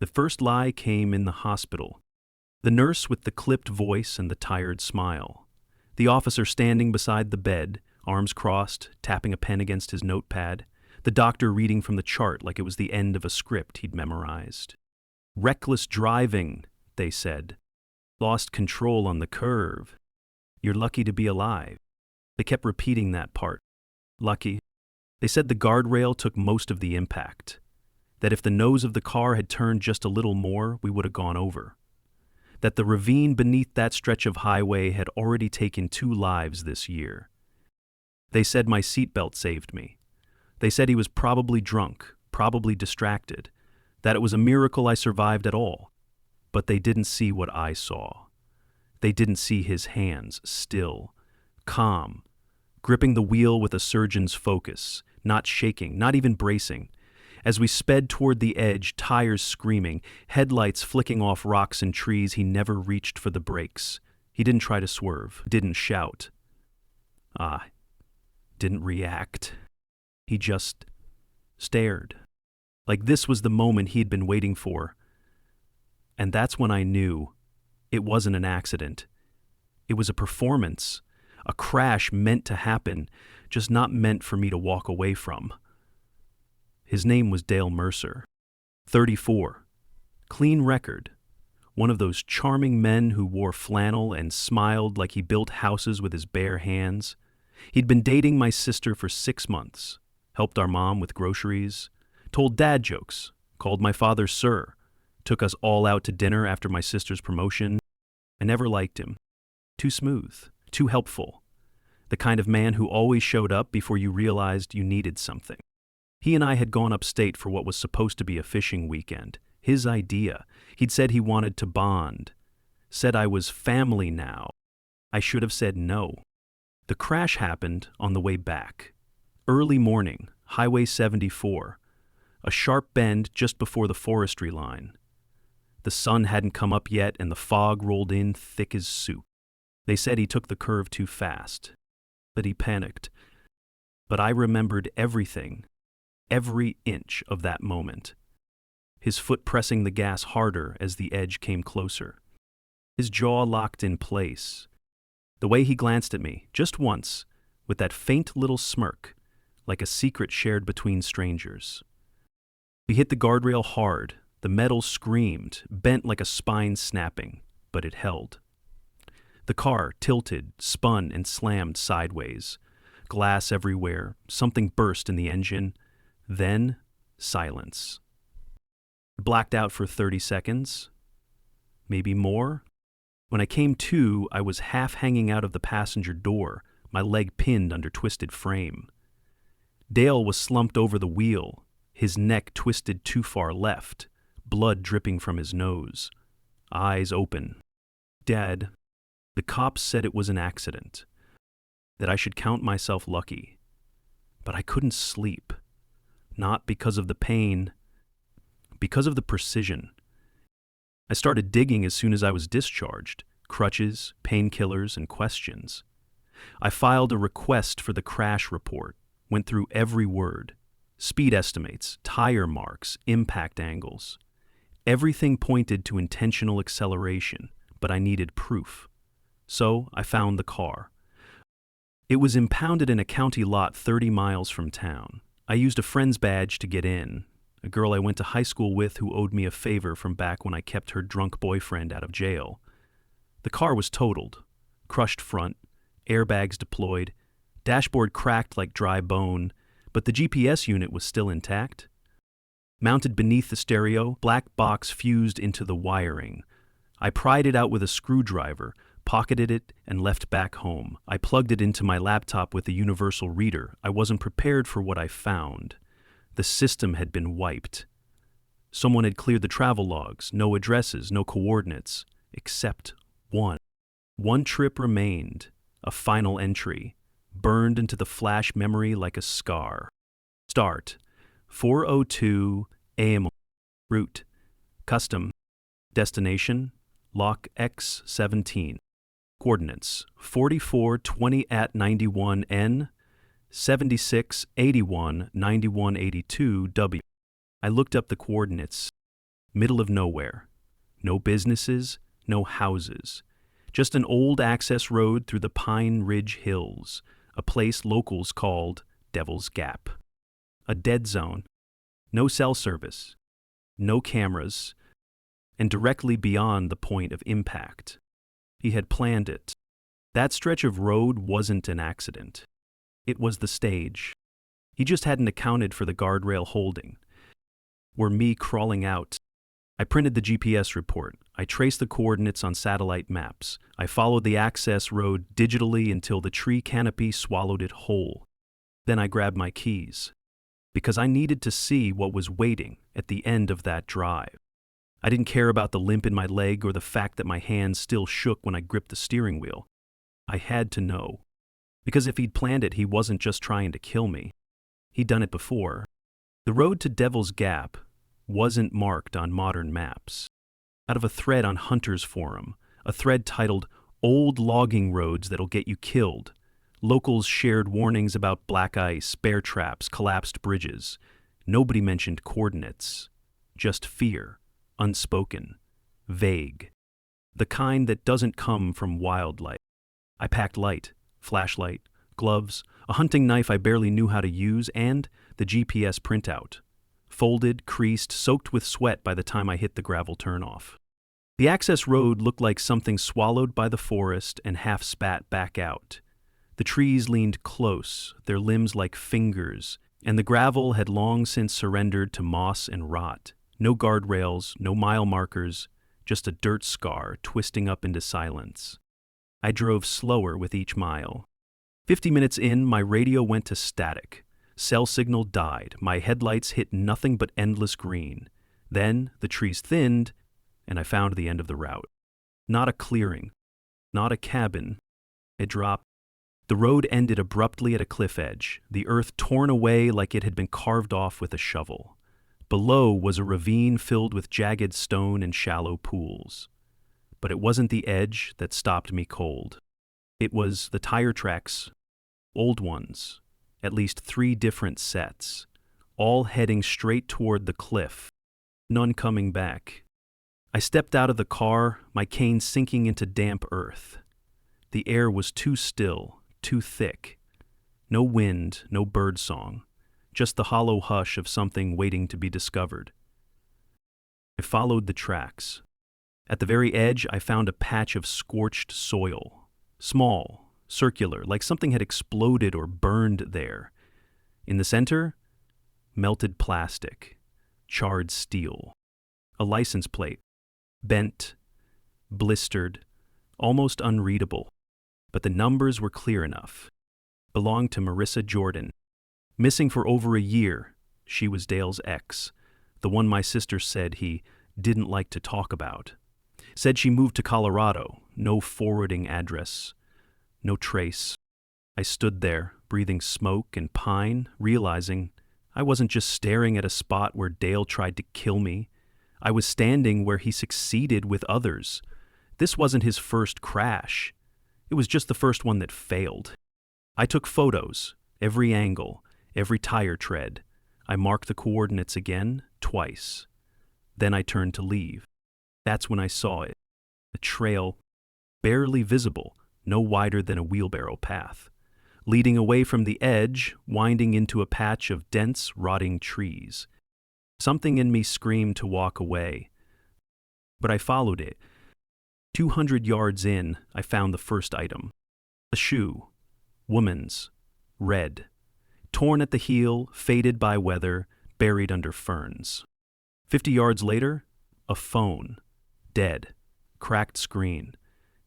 The first lie came in the hospital. The nurse with the clipped voice and the tired smile. The officer standing beside the bed, arms crossed, tapping a pen against his notepad. The doctor reading from the chart like it was the end of a script he'd memorized. Reckless driving, they said. Lost control on the curve. You're lucky to be alive. They kept repeating that part. Lucky. They said the guardrail took most of the impact. That if the nose of the car had turned just a little more, we would have gone over. That the ravine beneath that stretch of highway had already taken 2 lives this year. They said my seatbelt saved me. They said he was probably drunk, probably distracted, that it was a miracle I survived at all. But they didn't see what I saw. They didn't see his hands, still, calm, gripping the wheel with a surgeon's focus, not shaking, not even bracing. As we sped toward the edge, tires screaming, headlights flicking off rocks and trees, he never reached for the brakes. He didn't try to swerve, didn't shout. Didn't react. He just stared. Like this was the moment he'd been waiting for. And that's when I knew it wasn't an accident. It was a performance, a crash meant to happen, just not meant for me to walk away from. His name was Dale Mercer, 34, clean record, one of those charming men who wore flannel and smiled like he built houses with his bare hands. He'd been dating my sister for 6 months, helped our mom with groceries, told dad jokes, called my father sir, took us all out to dinner after my sister's promotion. I never liked him. Too smooth, too helpful, the kind of man who always showed up before you realized you needed something. He and I had gone upstate for what was supposed to be a fishing weekend. His idea. He'd said he wanted to bond. Said I was family now. I should have said no. The crash happened on the way back. Early morning, Highway 74. A sharp bend just before the forestry line. The sun hadn't come up yet and the fog rolled in thick as soup. They said he took the curve too fast. That he panicked. But I remembered everything. Every inch of that moment. His foot pressing the gas harder as the edge came closer. His jaw locked in place. The way he glanced at me, just once, with that faint little smirk, like a secret shared between strangers. We hit the guardrail hard. The metal screamed, bent like a spine snapping, but it held. The car tilted, spun, and slammed sideways. Glass everywhere. Something burst in the engine. Then, silence. Blacked out for 30 seconds. Maybe more. When I came to, I was half hanging out of the passenger door, my leg pinned under twisted frame. Dale was slumped over the wheel, his neck twisted too far left, blood dripping from his nose. Eyes open. Dead. The cops said it was an accident, that I should count myself lucky. But I couldn't sleep. Not because of the pain, because of the precision. I started digging as soon as I was discharged, crutches, painkillers, and questions. I filed a request for the crash report, went through every word, speed estimates, tire marks, impact angles. Everything pointed to intentional acceleration, but I needed proof. So I found the car. It was impounded in a county lot 30 miles from town. I used a friend's badge to get in, a girl I went to high school with who owed me a favor from back when I kept her drunk boyfriend out of jail. The car was totaled, crushed front, airbags deployed, dashboard cracked like dry bone, but the GPS unit was still intact. Mounted beneath the stereo, black box fused into the wiring. I pried it out with a screwdriver, pocketed it, and left back home. I plugged it into my laptop with a universal reader. I wasn't prepared for what I found. The system had been wiped. Someone had cleared the travel logs, no addresses, no coordinates, except one. One trip remained, a final entry, burned into the flash memory like a scar. Start, 4:02 a.m. Route, custom, destination, Lock X17. Coordinates 4420 at 91 N, 7681 9182 W. I looked up the coordinates. Middle of nowhere. No businesses, no houses. Just an old access road through the Pine Ridge Hills, a place locals called Devil's Gap. A dead zone. No cell service. No cameras. And directly beyond the point of impact. He had planned it. That stretch of road wasn't an accident. It was the stage. He just hadn't accounted for the guardrail holding. Were me crawling out. I printed the GPS report. I traced the coordinates on satellite maps. I followed the access road digitally until the tree canopy swallowed it whole. Then I grabbed my keys, because I needed to see what was waiting at the end of that drive. I didn't care about the limp in my leg or the fact that my hands still shook when I gripped the steering wheel. I had to know. Because if he'd planned it, he wasn't just trying to kill me. He'd done it before. The road to Devil's Gap wasn't marked on modern maps. Out of a thread on Hunter's forum, a thread titled "Old Logging Roads That'll Get You Killed," locals shared warnings about black ice, bear traps, collapsed bridges. Nobody mentioned coordinates. Just fear, unspoken, vague. The kind that doesn't come from wildlife. I packed light, flashlight, gloves, a hunting knife I barely knew how to use, and the GPS printout. Folded, creased, soaked with sweat by the time I hit the gravel turnoff. The access road looked like something swallowed by the forest and half spat back out. The trees leaned close, their limbs like fingers, and the gravel had long since surrendered to moss and rot. No guardrails, no mile markers, just a dirt scar twisting up into silence. I drove slower with each mile. 50 minutes in, my radio went to static. Cell signal died. My headlights hit nothing but endless green. Then the trees thinned, and I found the end of the route. Not a clearing. Not a cabin. It dropped. The road ended abruptly at a cliff edge, the earth torn away like it had been carved off with a shovel. Below was a ravine filled with jagged stone and shallow pools. But it wasn't the edge that stopped me cold. It was the tire tracks, old ones. At least 3 different sets, all heading straight toward the cliff, none coming back. I stepped out of the car, my cane sinking into damp earth. The air was too still, too thick. No wind, no birdsong, just the hollow hush of something waiting to be discovered. I followed the tracks. At the very edge, I found a patch of scorched soil, small, circular, like something had exploded or burned there. In the center, melted plastic, charred steel. A license plate, bent, blistered, almost unreadable. But the numbers were clear enough. Belonged to Marissa Jordan. Missing for over a year, she was Dale's ex, the one my sister said he didn't like to talk about. Said she moved to Colorado, no forwarding address. No trace. I stood there, breathing smoke and pine, realizing I wasn't just staring at a spot where Dale tried to kill me. I was standing where he succeeded with others. This wasn't his first crash. It was just the first one that failed. I took photos, every angle, every tire tread. I marked the coordinates again, twice. Then I turned to leave. That's when I saw it. A trail, barely visible, no wider than a wheelbarrow path, leading away from the edge, winding into a patch of dense, rotting trees. Something in me screamed to walk away, but I followed it. 200 yards in, I found the first item. A shoe, woman's, red, torn at the heel, faded by weather, buried under ferns. 50 yards later, a phone, dead, cracked screen,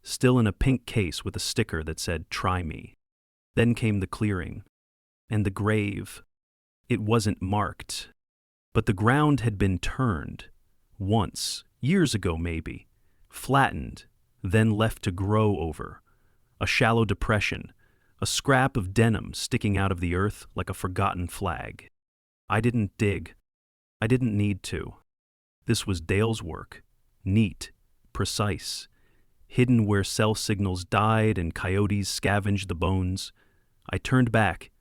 still in a pink case with a sticker that said, "Try me." Then came the clearing. And the grave. It wasn't marked. But the ground had been turned. Once, years ago maybe. Flattened, then left to grow over. A shallow depression. A scrap of denim sticking out of the earth like a forgotten flag. I didn't dig. I didn't need to. This was Dale's work. Neat. Precise. Hidden where cell signals died and coyotes scavenged the bones. I turned back,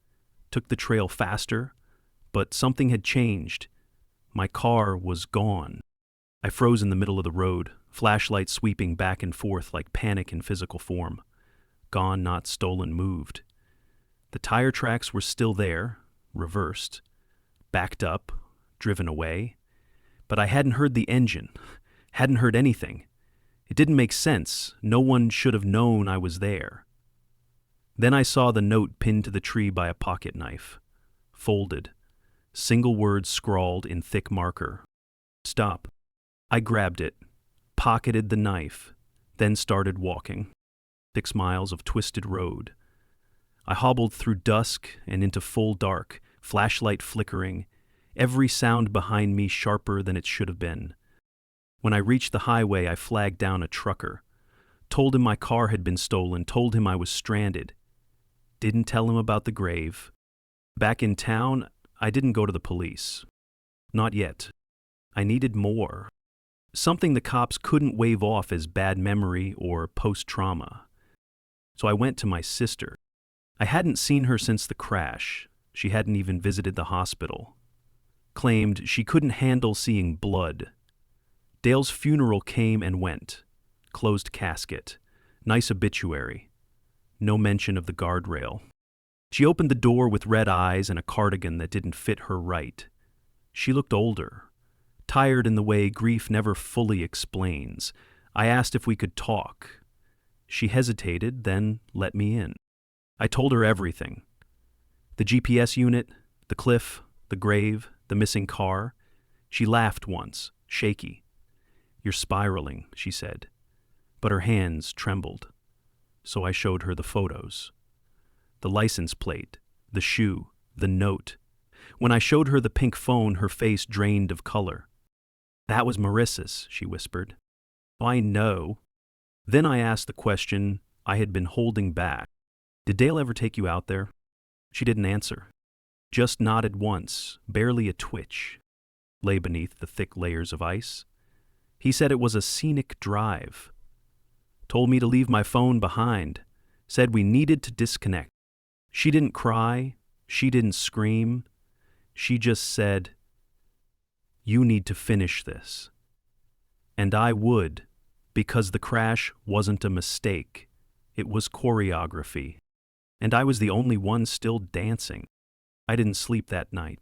took the trail faster, but something had changed. My car was gone. I froze in the middle of the road, flashlight sweeping back and forth like panic in physical form. Gone, not stolen, moved. The tire tracks were still there, reversed, backed up, driven away. But I hadn't heard the engine, hadn't heard anything. It didn't make sense. No one should have known I was there. Then I saw the note pinned to the tree by a pocket knife, folded, single word scrawled in thick marker. Stop. I grabbed it, pocketed the knife, then started walking. 6 miles of twisted road. I hobbled through dusk and into full dark, flashlight flickering, every sound behind me sharper than it should have been. When I reached the highway, I flagged down a trucker, told him my car had been stolen, told him I was stranded. Didn't tell him about the grave. Back in town, I didn't go to the police. Not yet. I needed more. Something the cops couldn't wave off as bad memory or post-trauma. So I went to my sister. I hadn't seen her since the crash. She hadn't even visited the hospital. Claimed she couldn't handle seeing blood. Dale's funeral came and went. Closed casket. Nice obituary. No mention of the guardrail. She opened the door with red eyes and a cardigan that didn't fit her right. She looked older. Tired in the way grief never fully explains. I asked if we could talk. She hesitated, then let me in. I told her everything. The GPS unit, the cliff, the grave, the missing car. She laughed once, shaky. You're spiraling, she said. But her hands trembled. So I showed her the photos. The license plate, the shoe, the note. When I showed her the pink phone, her face drained of color. That was Marissa's, she whispered. I know. Then I asked the question I had been holding back. Did Dale ever take you out there? She didn't answer. Just nodded once, barely a twitch. Lay beneath the thick layers of ice. He said it was a scenic drive. Told me to leave my phone behind. Said we needed to disconnect. She didn't cry. She didn't scream. She just said, "You need to finish this." And I would, because the crash wasn't a mistake. It was choreography. And I was the only one still dancing. I didn't sleep that night.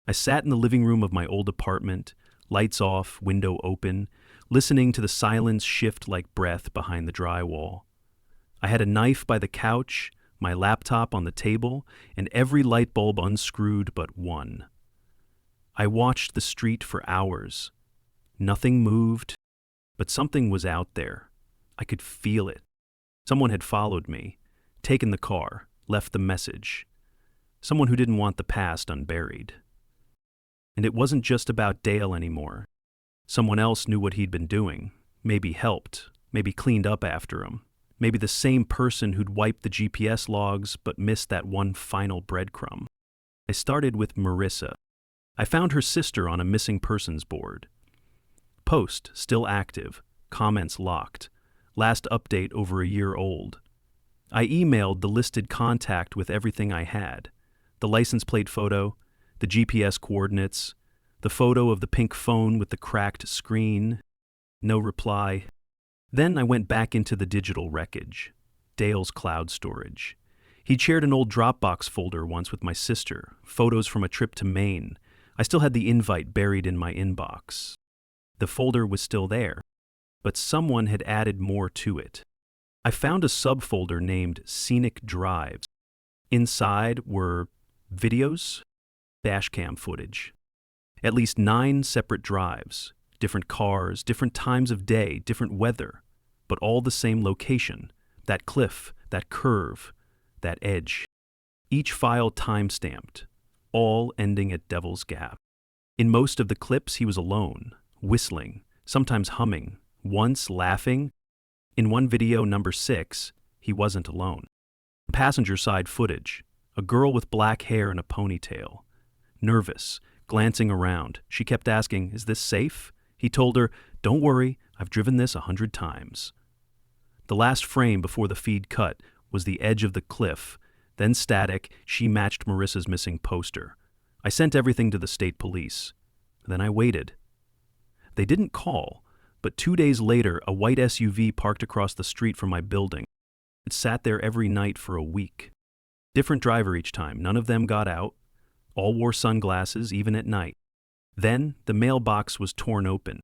I sat in the living room of my old apartment, lights off, window open, listening to the silence shift like breath behind the drywall. I had a knife by the couch, my laptop on the table, and every light bulb unscrewed but one. I watched the street for hours. Nothing moved, but something was out there. I could feel it. Someone had followed me, taken the car, left the message. Someone who didn't want the past unburied. And it wasn't just about Dale anymore. Someone else knew what he'd been doing, maybe helped, maybe cleaned up after him, maybe the same person who'd wiped the GPS logs but missed that one final breadcrumb. I started with Marissa. I found her sister on a missing persons board. Post still active, comments locked, last update over a year old. I emailed the listed contact with everything I had, the license plate photo, the GPS coordinates, the photo of the pink phone with the cracked screen. No reply. Then I went back into the digital wreckage, Dale's cloud storage. He'd shared an old Dropbox folder once with my sister, photos from a trip to Maine. I still had the invite buried in my inbox. The folder was still there, but someone had added more to it. I found a subfolder named Scenic Drives. Inside were videos, dashcam footage. At least 9 separate drives, different cars, different times of day, different weather, but all the same location, that cliff, that curve, that edge. Each file time-stamped, all ending at Devil's Gap. In most of the clips, he was alone, whistling, sometimes humming, once laughing. In one video, number 6, he wasn't alone. Passenger side footage, a girl with black hair and a ponytail. Nervous, glancing around. She kept asking, "Is this safe?" He told her, "Don't worry, I've driven this 100 times. The last frame before the feed cut was the edge of the cliff. Then static, she matched Marissa's missing poster. I sent everything to the state police. Then I waited. They didn't call, but 2 days later, a white SUV parked across the street from my building. It sat there every night for a week. Different driver each time. None of them got out. All wore sunglasses, even at night. Then, the mailbox was torn open.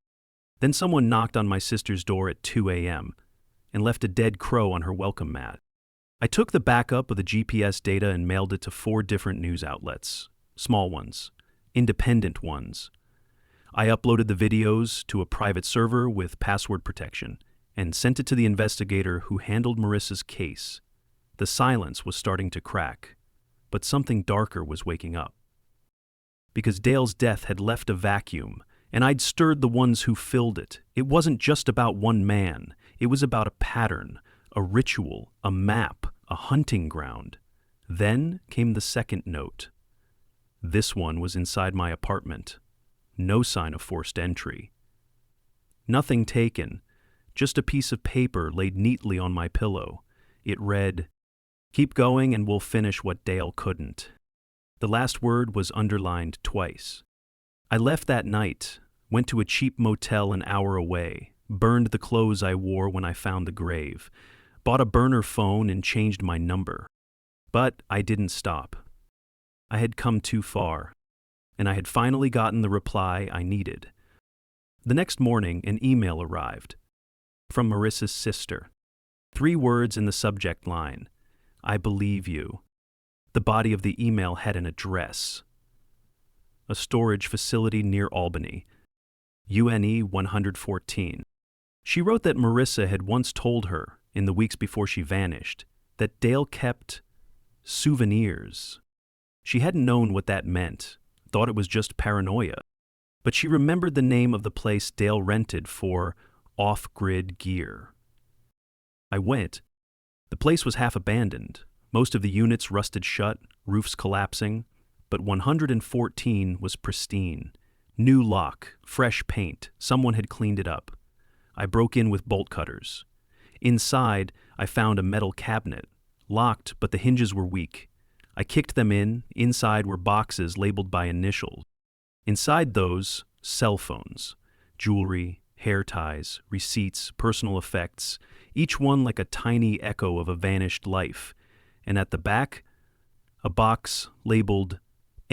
Then someone knocked on my sister's door at 2 a.m. and left a dead crow on her welcome mat. I took the backup of the GPS data and mailed it to 4 different news outlets. Small ones. Independent ones. I uploaded the videos to a private server with password protection and sent it to the investigator who handled Marissa's case. The silence was starting to crack, but something darker was waking up. Because Dale's death had left a vacuum, and I'd stirred the ones who filled it. It wasn't just about one man. It was about a pattern, a ritual, a map, a hunting ground. Then came the second note. This one was inside my apartment. No sign of forced entry. Nothing taken, just a piece of paper laid neatly on my pillow. It read, "Keep going and we'll finish what Dale couldn't." The last word was underlined twice. I left that night, went to a cheap motel an hour away, burned the clothes I wore when I found the grave, bought a burner phone and changed my number. But I didn't stop. I had come too far, and I had finally gotten the reply I needed. The next morning, an email arrived. From Marissa's sister. 3 words in the subject line. I believe you. The body of the email had an address. A storage facility near Albany. UNE 114. She wrote that Marissa had once told her, in the weeks before she vanished, that Dale kept souvenirs. She hadn't known what that meant, thought it was just paranoia. But she remembered the name of the place Dale rented for off-grid gear. I went. The place was half abandoned, most of the units rusted shut, roofs collapsing, but 114 was pristine. New lock, fresh paint, someone had cleaned it up. I broke in with bolt cutters. Inside, I found a metal cabinet, locked, but the hinges were weak. I kicked them in. Inside were boxes labeled by initials. Inside those, cell phones, jewelry, hair ties, receipts, personal effects, each one like a tiny echo of a vanished life. And at the back, a box labeled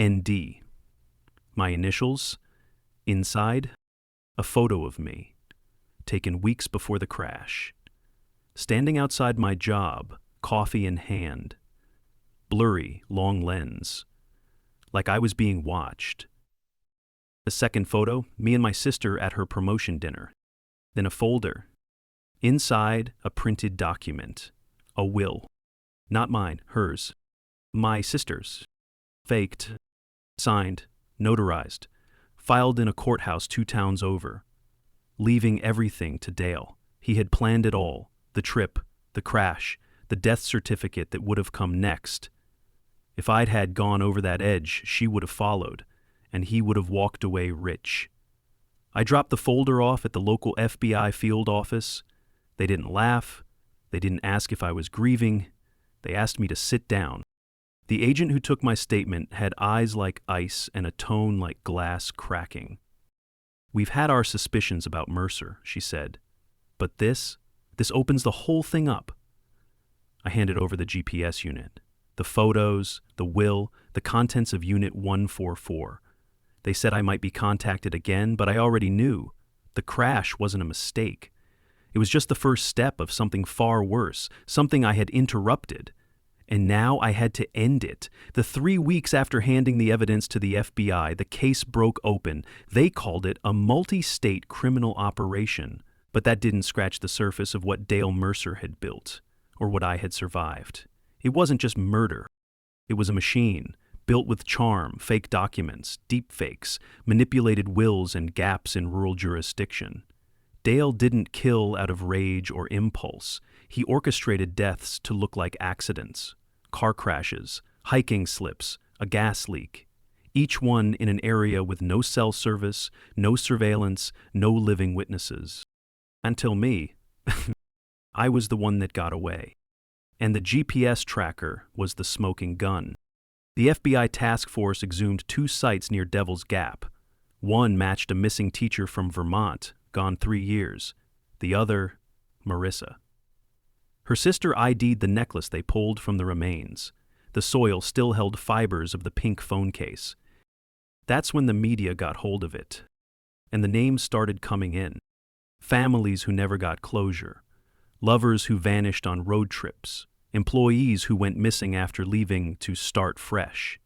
ND. My initials. Inside, a photo of me, taken weeks before the crash. Standing outside my job, coffee in hand. Blurry, long lens. Like I was being watched. The second photo, me and my sister at her promotion dinner. Then a folder. Inside, a printed document. A will. Not mine, hers. My sister's. Faked. Signed. Notarized. Filed in a courthouse 2 towns over. Leaving everything to Dale. He had planned it all. The trip, the crash, the death certificate that would have come next. If I'd had gone over that edge, she would have followed, and he would have walked away rich. I dropped the folder off at the local FBI field office. They didn't laugh. They didn't ask if I was grieving. They asked me to sit down. The agent who took my statement had eyes like ice and a tone like glass cracking. "We've had our suspicions about Mercer," she said, "but this opens the whole thing up." I handed over the GPS unit, the photos, the will, the contents of Unit 144. They said I might be contacted again, but I already knew. The crash wasn't a mistake. It was just the first step of something far worse, something I had interrupted. And now I had to end it. The 3 weeks after handing the evidence to the FBI, the case broke open. They called it a multi-state criminal operation. But that didn't scratch the surface of what Dale Mercer had built, or what I had survived. It wasn't just murder. It was a machine, built with charm, fake documents, deep fakes, manipulated wills and gaps in rural jurisdiction. Dale didn't kill out of rage or impulse. He orchestrated deaths to look like accidents, car crashes, hiking slips, a gas leak, each one in an area with no cell service, no surveillance, no living witnesses. Until me, I was the one that got away. And the GPS tracker was the smoking gun. The FBI task force exhumed 2 sites near Devil's Gap, One matched a missing teacher from Vermont, gone 3 years. The other, Marissa. Her sister ID'd the necklace they pulled from the remains. The soil still held fibers of the pink phone case. That's when the media got hold of it. And the names started coming in. Families who never got closure. Lovers who vanished on road trips. Employees who went missing after leaving to start fresh.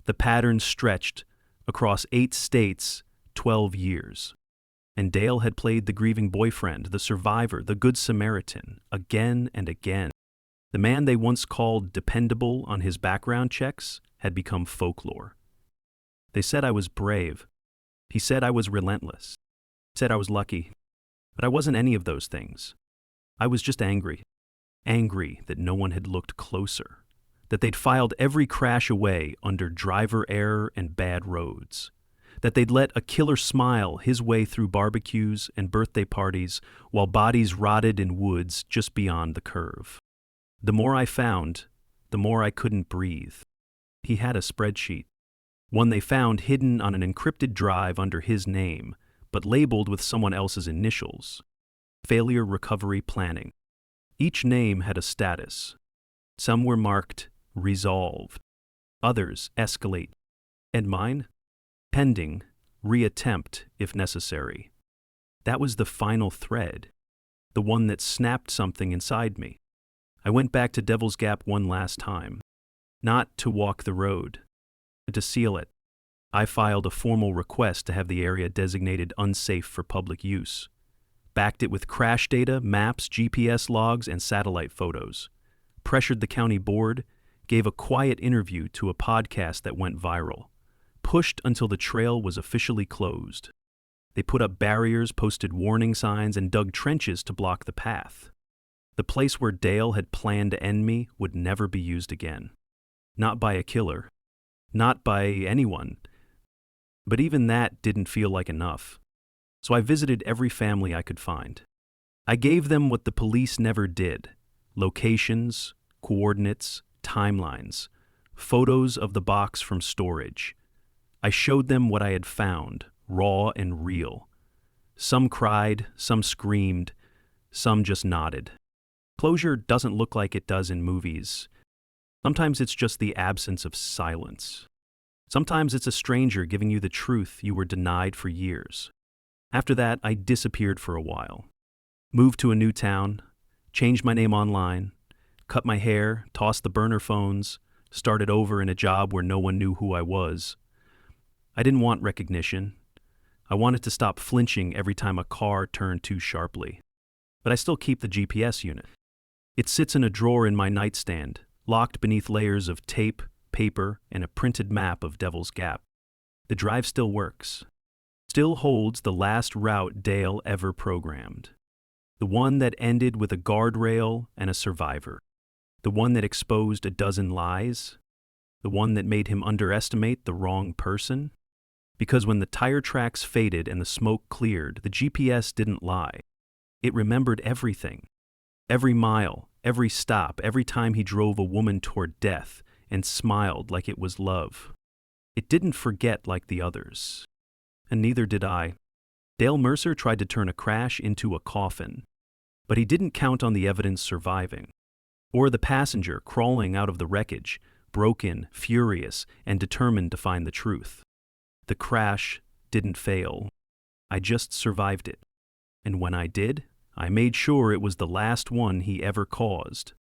The pattern stretched across 8 states, 12 years. And Dale had played the grieving boyfriend, the survivor, the good Samaritan, again and again. The man they once called dependable on his background checks had become folklore. They said I was brave. He said I was relentless. He said I was lucky. But I wasn't any of those things. I was just angry. Angry that no one had looked closer. That they'd filed every crash away under driver error and bad roads. That they'd let a killer smile his way through barbecues and birthday parties while bodies rotted in woods just beyond the curve. The more I found, the more I couldn't breathe. He had a spreadsheet. One they found hidden on an encrypted drive under his name, but labeled with someone else's initials. Failure Recovery Planning. Each name had a status. Some were marked resolved. Others escalate. And mine? Pending, reattempt if necessary. That was the final thread, the one that snapped something inside me. I went back to Devil's Gap one last time, not to walk the road, but to seal it. I filed a formal request to have the area designated unsafe for public use. Backed it with crash data, maps, GPS logs, and satellite photos. Pressured the county board, gave a quiet interview to a podcast that went viral. Pushed until the trail was officially closed. They put up barriers, posted warning signs, and dug trenches to block the path. The place where Dale had planned to end me would never be used again. Not by a killer. Not by anyone. But even that didn't feel like enough. So I visited every family I could find. I gave them what the police never did: locations, coordinates, timelines, photos of the box from storage. I showed them what I had found, raw and real. Some cried, some screamed, some just nodded. Closure doesn't look like it does in movies. Sometimes it's just the absence of silence. Sometimes it's a stranger giving you the truth you were denied for years. After that, I disappeared for a while. Moved to a new town, changed my name online, cut my hair, tossed the burner phones, started over in a job where no one knew who I was. I didn't want recognition. I wanted to stop flinching every time a car turned too sharply. But I still keep the GPS unit. It sits in a drawer in my nightstand, locked beneath layers of tape, paper, and a printed map of Devil's Gap. The drive still works. Still holds the last route Dale ever programmed. The one that ended with a guardrail and a survivor. The one that exposed a dozen lies. The one that made him underestimate the wrong person. Because when the tire tracks faded and the smoke cleared, the GPS didn't lie. It remembered everything. Every mile, every stop, every time he drove a woman toward death and smiled like it was love. It didn't forget like the others. And neither did I. Dale Mercer tried to turn a crash into a coffin, but he didn't count on the evidence surviving, or the passenger crawling out of the wreckage, broken, furious, and determined to find the truth. The crash didn't fail. I just survived it. And when I did, I made sure it was the last one he ever caused.